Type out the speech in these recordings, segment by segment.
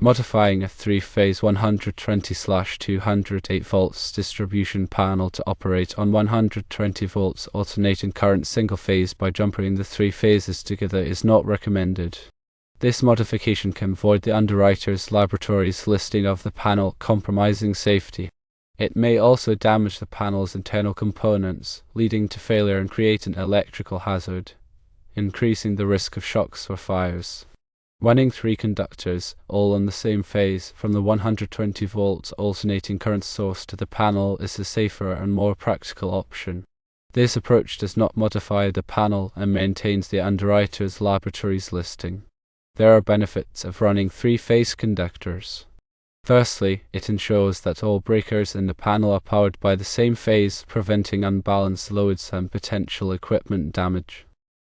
Modifying a 3-phase 120/208 volts distribution panel to operate on 120 volts alternating current single phase by jumpering the 3 phases together is not recommended. This modification can void the underwriter's laboratory's listing of the panel, compromising safety. It may also damage the panel's internal components, leading to failure and create an electrical hazard, increasing the risk of shocks or fires. Running 3 conductors, all on the same phase, from the 120 volts alternating current source to the panel is a safer and more practical option. This approach does not modify the panel and maintains the underwriter's laboratory's listing. There are benefits of running 3-phase conductors. Firstly, it ensures that all breakers in the panel are powered by the same phase, preventing unbalanced loads and potential equipment damage.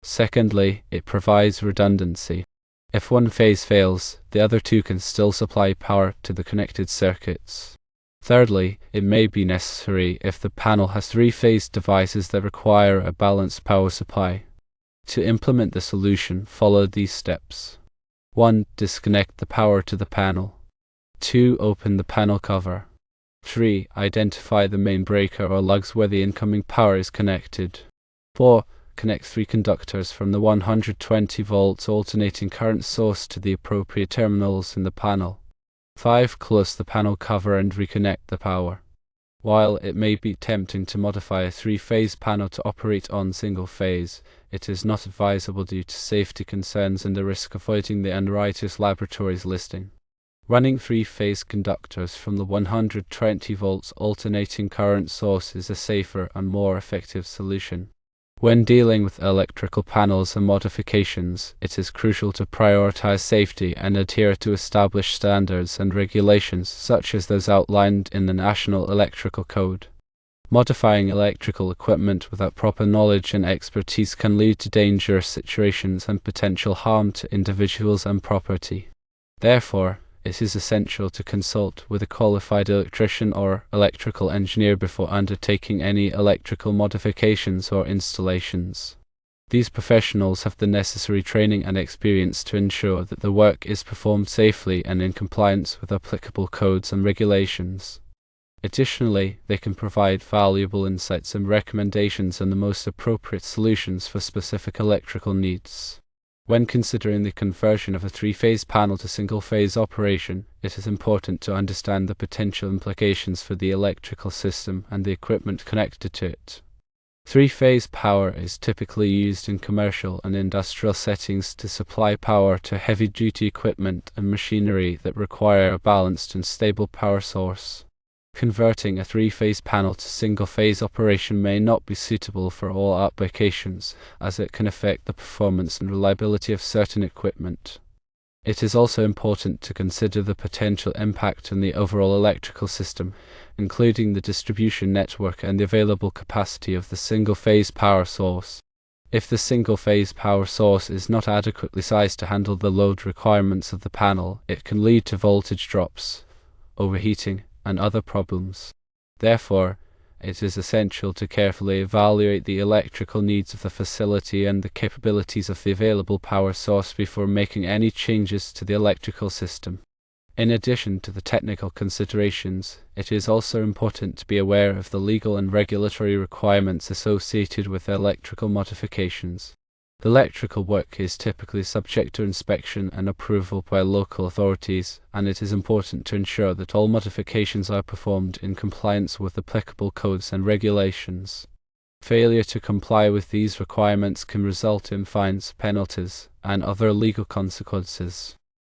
Secondly, it provides redundancy. If one phase fails, the other 2 can still supply power to the connected circuits. Thirdly, it may be necessary if the panel has 3-phase devices that require a balanced power supply. To implement the solution, follow these steps. 1. Disconnect the power to the panel. 2. Open the panel cover. 3. Identify the main breaker or lugs where the incoming power is connected. 4. Connect 3 conductors from the 120 volts alternating current source to the appropriate terminals in the panel. 5. Close the panel cover and reconnect the power. While it may be tempting to modify a 3-phase panel to operate on single phase, it is not advisable due to safety concerns and the risk of voiding the underwriter's laboratory's listing. Running 3-phase conductors from the 120 volts alternating current source is a safer and more effective solution. When dealing with electrical panels and modifications, it is crucial to prioritize safety and adhere to established standards and regulations such as those outlined in the National Electrical Code. Modifying electrical equipment without proper knowledge and expertise can lead to dangerous situations and potential harm to individuals and property. Therefore, it is essential to consult with a qualified electrician or electrical engineer before undertaking any electrical modifications or installations. These professionals have the necessary training and experience to ensure that the work is performed safely and in compliance with applicable codes and regulations. Additionally, they can provide valuable insights and recommendations on the most appropriate solutions for specific electrical needs. When considering the conversion of a 3-phase panel to single-phase operation, it is important to understand the potential implications for the electrical system and the equipment connected to it. 3-phase power is typically used in commercial and industrial settings to supply power to heavy-duty equipment and machinery that require a balanced and stable power source. Converting a 3-phase panel to single-phase operation may not be suitable for all applications, as it can affect the performance and reliability of certain equipment. It is also important to consider the potential impact on the overall electrical system, including the distribution network and the available capacity of the single-phase power source. If the single-phase power source is not adequately sized to handle the load requirements of the panel, it can lead to voltage drops, overheating, and other problems. Therefore, it is essential to carefully evaluate the electrical needs of the facility and the capabilities of the available power source before making any changes to the electrical system. In addition to the technical considerations, it is also important to be aware of the legal and regulatory requirements associated with electrical modifications. The electrical work is typically subject to inspection and approval by local authorities, and it is important to ensure that all modifications are performed in compliance with applicable codes and regulations. Failure to comply with these requirements can result in fines, penalties, and other legal consequences.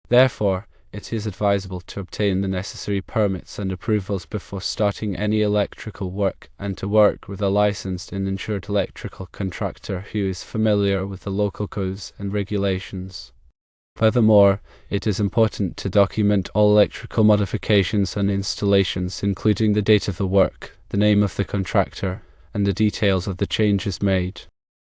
Therefore, it is advisable to obtain the necessary permits and approvals before starting any electrical work and to work with a licensed and insured electrical contractor who is familiar with the local codes and regulations. Furthermore, it is important to document all electrical modifications and installations, including the date of the work, the name of the contractor, and the details of the changes made.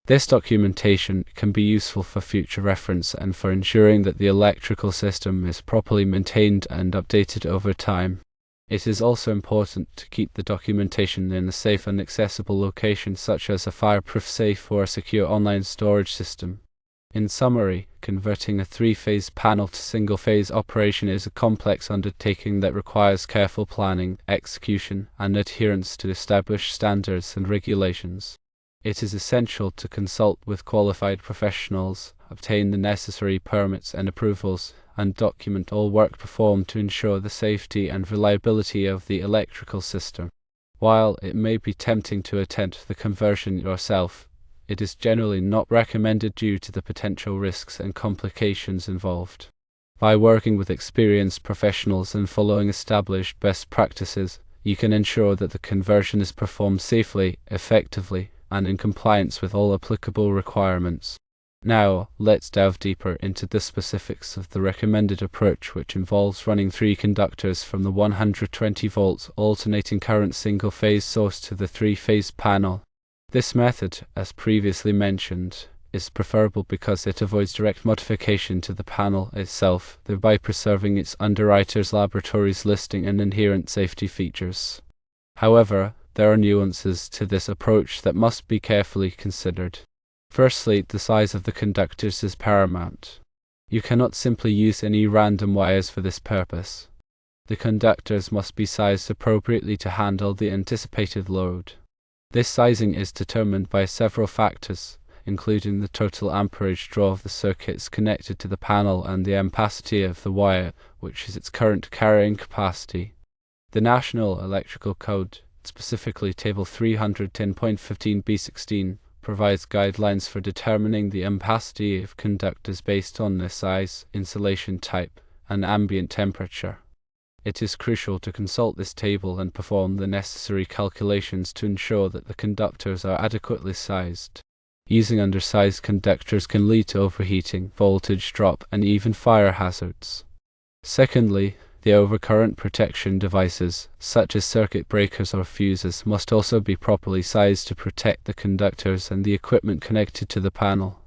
This documentation can be useful for future reference and for ensuring that the electrical system is properly maintained and updated over time. It is also important to keep the documentation in a safe and accessible location such as a fireproof safe or a secure online storage system. In summary, converting a three-phase panel to single-phase operation is a complex undertaking that requires careful planning, execution, and adherence to established standards and regulations. It is essential to consult with qualified professionals, obtain the necessary permits and approvals, and document all work performed to ensure the safety and reliability of the electrical system. While it may be tempting to attempt the conversion yourself, it is generally not recommended due to the potential risks and complications involved. By working with experienced professionals and following established best practices, you can ensure that the conversion is performed safely, effectively, and in compliance with all applicable requirements. Now, let's delve deeper into the specifics of the recommended approach, which involves running 3 conductors from the 120 volts alternating current single-phase source to the 3-phase panel. This method, as previously mentioned, is preferable because it avoids direct modification to the panel itself, thereby preserving its underwriter's laboratory's listing and inherent safety features. However, there are nuances to this approach that must be carefully considered. Firstly, the size of the conductors is paramount. You cannot simply use any random wires for this purpose. The conductors must be sized appropriately to handle the anticipated load. This sizing is determined by several factors, including the total amperage draw of the circuits connected to the panel and the ampacity of the wire, which is its current carrying capacity. The National Electrical Code, specifically Table 310.15b16, provides guidelines for determining the ampacity of conductors based on their size, insulation type, and ambient temperature. It is crucial to consult this table and perform the necessary calculations to ensure that the conductors are adequately sized. Using undersized conductors can lead to overheating, voltage drop, and even fire hazards. Secondly, the overcurrent protection devices, such as circuit breakers or fuses, must also be properly sized to protect the conductors and the equipment connected to the panel.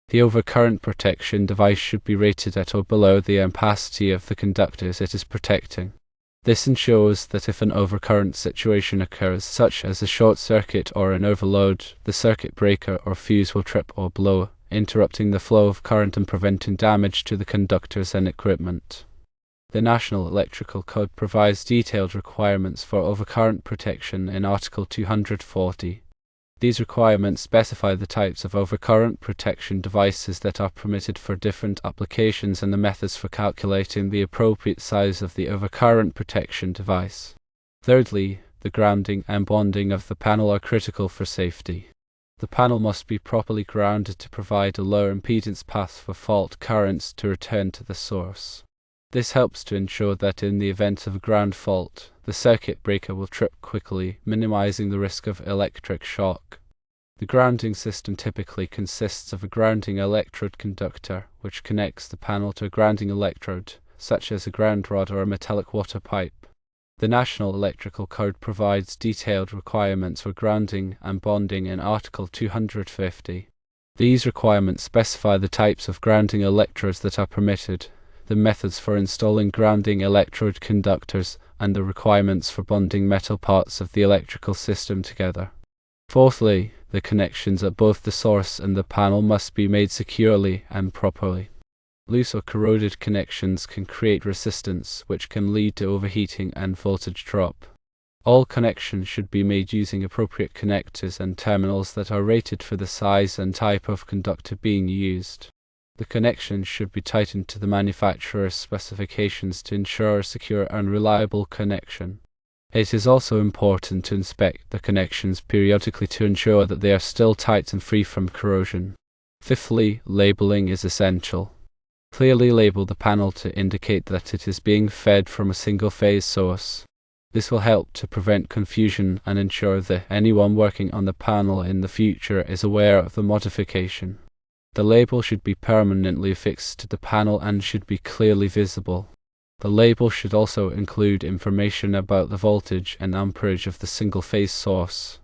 The overcurrent protection device should be rated at or below the ampacity of the conductors it is protecting. This ensures that if an overcurrent situation occurs, such as a short circuit or an overload, the circuit breaker or fuse will trip or blow, interrupting the flow of current and preventing damage to the conductors and equipment. The National Electrical Code provides detailed requirements for overcurrent protection in Article 240. These requirements specify the types of overcurrent protection devices that are permitted for different applications and the methods for calculating the appropriate size of the overcurrent protection device. Thirdly, the grounding and bonding of the panel are critical for safety. The panel must be properly grounded to provide a low impedance path for fault currents to return to the source. This helps to ensure that in the event of a ground fault, the circuit breaker will trip quickly, minimizing the risk of electric shock. The grounding system typically consists of a grounding electrode conductor, which connects the panel to a grounding electrode, such as a ground rod or a metallic water pipe. The National Electrical Code provides detailed requirements for grounding and bonding in Article 250. These requirements specify the types of grounding electrodes that are permitted, the methods for installing grounding electrode conductors, and the requirements for bonding metal parts of the electrical system together. Fourthly, the connections at both the source and the panel must be made securely and properly. Loose or corroded connections can create resistance, which can lead to overheating and voltage drop. All connections should be made using appropriate connectors and terminals that are rated for the size and type of conductor being used. The connections should be tightened to the manufacturer's specifications to ensure a secure and reliable connection. It is also important to inspect the connections periodically to ensure that they are still tight and free from corrosion. Fifthly, labeling is essential. Clearly label the panel to indicate that it is being fed from a single-phase source. This will help to prevent confusion and ensure that anyone working on the panel in the future is aware of the modification. The label should be permanently affixed to the panel and should be clearly visible. The label should also include information about the voltage and amperage of the single-phase source.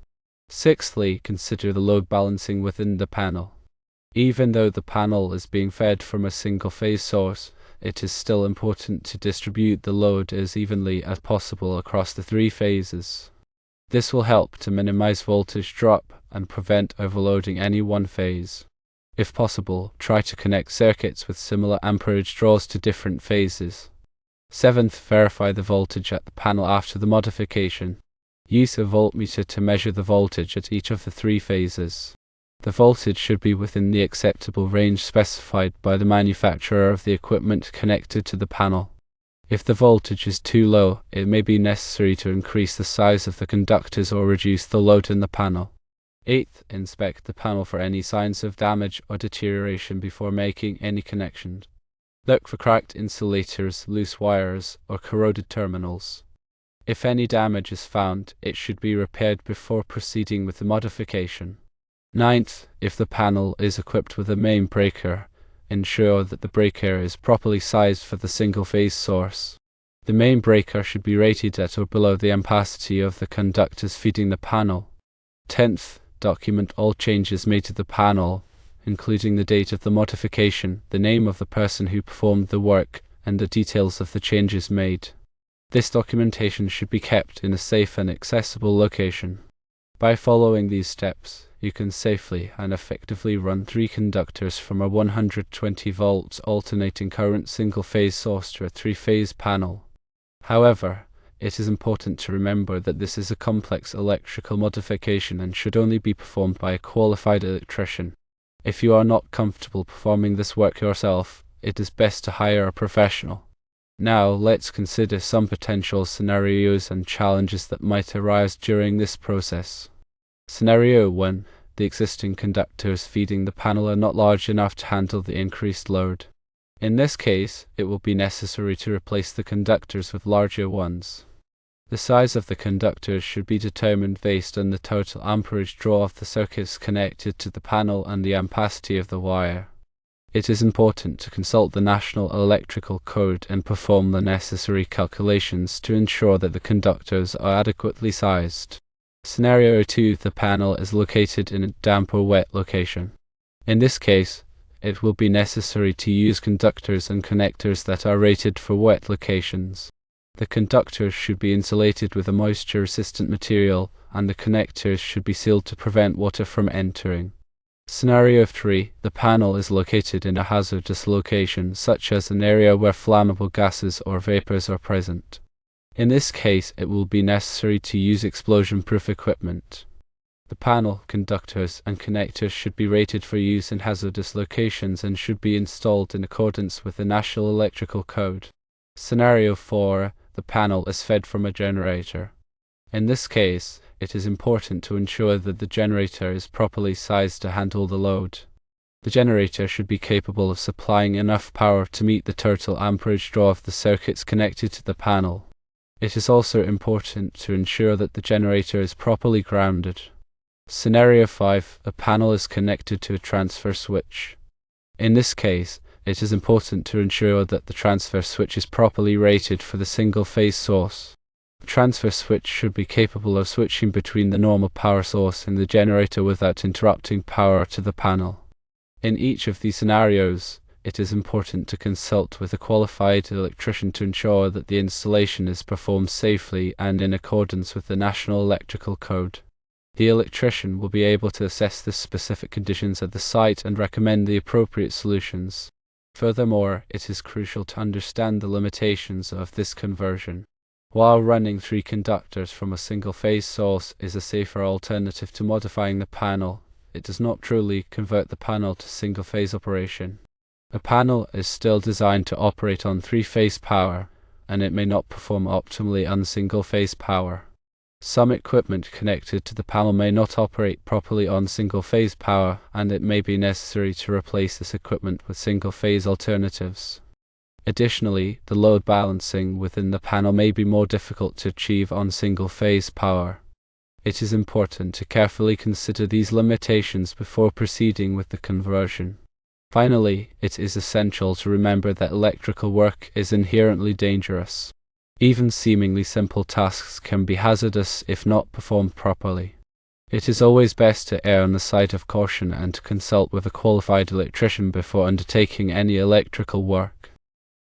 Sixthly, consider the load balancing within the panel. Even though the panel is being fed from a single-phase source, it is still important to distribute the load as evenly as possible across the 3 phases. This will help to minimize voltage drop and prevent overloading any one phase. If possible, try to connect circuits with similar amperage draws to different phases. 7th, verify the voltage at the panel after the modification. Use a voltmeter to measure the voltage at each of the 3 phases. The voltage should be within the acceptable range specified by the manufacturer of the equipment connected to the panel. If the voltage is too low, it may be necessary to increase the size of the conductors or reduce the load in the panel. 8th, inspect the panel for any signs of damage or deterioration before making any connections. Look for cracked insulators, loose wires, or corroded terminals. If any damage is found, it should be repaired before proceeding with the modification. 9th, if the panel is equipped with a main breaker, ensure that the breaker is properly sized for the single-phase source. The main breaker should be rated at or below the ampacity of the conductors feeding the panel. 10th, document all changes made to the panel, including the date of the modification, the name of the person who performed the work, and the details of the changes made. This documentation should be kept in a safe and accessible location. By following these steps, you can safely and effectively run 3 conductors from a 120 volts alternating current single-phase source to a 3-phase panel. However, it is important to remember that this is a complex electrical modification and should only be performed by a qualified electrician. If you are not comfortable performing this work yourself, it is best to hire a professional. Now, let's consider some potential scenarios and challenges that might arise during this process. Scenario 1. The existing conductors feeding the panel are not large enough to handle the increased load. In this case, it will be necessary to replace the conductors with larger ones. The size of the conductors should be determined based on the total amperage draw of the circuits connected to the panel and the ampacity of the wire. It is important to consult the National Electrical Code and perform the necessary calculations to ensure that the conductors are adequately sized. Scenario 2. The panel is located in a damp or wet location. In this case, it will be necessary to use conductors and connectors that are rated for wet locations. The conductors should be insulated with a moisture-resistant material, and the connectors should be sealed to prevent water from entering. Scenario 3. The panel is located in a hazardous location, such as an area where flammable gases or vapors are present. In this case, it will be necessary to use explosion-proof equipment. The panel, conductors, and connectors should be rated for use in hazardous locations and should be installed in accordance with the National Electrical Code. Scenario 4. The panel is fed from a generator. In this case, it is important to ensure that the generator is properly sized to handle the load. The generator should be capable of supplying enough power to meet the total amperage draw of the circuits connected to the panel. It is also important to ensure that the generator is properly grounded. Scenario 5. The panel is connected to a transfer switch. In this case, it is important to ensure that the transfer switch is properly rated for the single-phase source. The transfer switch should be capable of switching between the normal power source and the generator without interrupting power to the panel. In each of these scenarios, it is important to consult with a qualified electrician to ensure that the installation is performed safely and in accordance with the National Electrical Code. The electrician will be able to assess the specific conditions at the site and recommend the appropriate solutions. Furthermore, it is crucial to understand the limitations of this conversion. While running 3 conductors from a single-phase source is a safer alternative to modifying the panel, it does not truly convert the panel to single-phase operation. A panel is still designed to operate on 3-phase power, and it may not perform optimally on single-phase power. Some equipment connected to the panel may not operate properly on single-phase power, and it may be necessary to replace this equipment with single-phase alternatives. Additionally, the load balancing within the panel may be more difficult to achieve on single-phase power. It is important to carefully consider these limitations before proceeding with the conversion. Finally, it is essential to remember that electrical work is inherently dangerous. Even seemingly simple tasks can be hazardous if not performed properly. It is always best to err on the side of caution and to consult with a qualified electrician before undertaking any electrical work.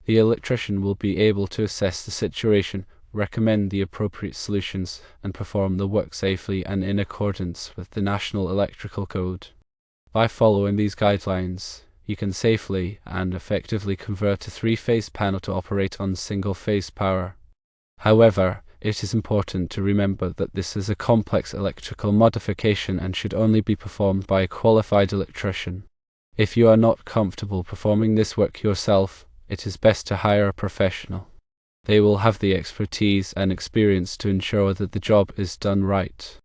The electrician will be able to assess the situation, recommend the appropriate solutions, and perform the work safely and in accordance with the National Electrical Code. By following these guidelines, you can safely and effectively convert a three-phase panel to operate on single-phase power. However, it is important to remember that this is a complex electrical modification and should only be performed by a qualified electrician. If you are not comfortable performing this work yourself, it is best to hire a professional. They will have the expertise and experience to ensure that the job is done right.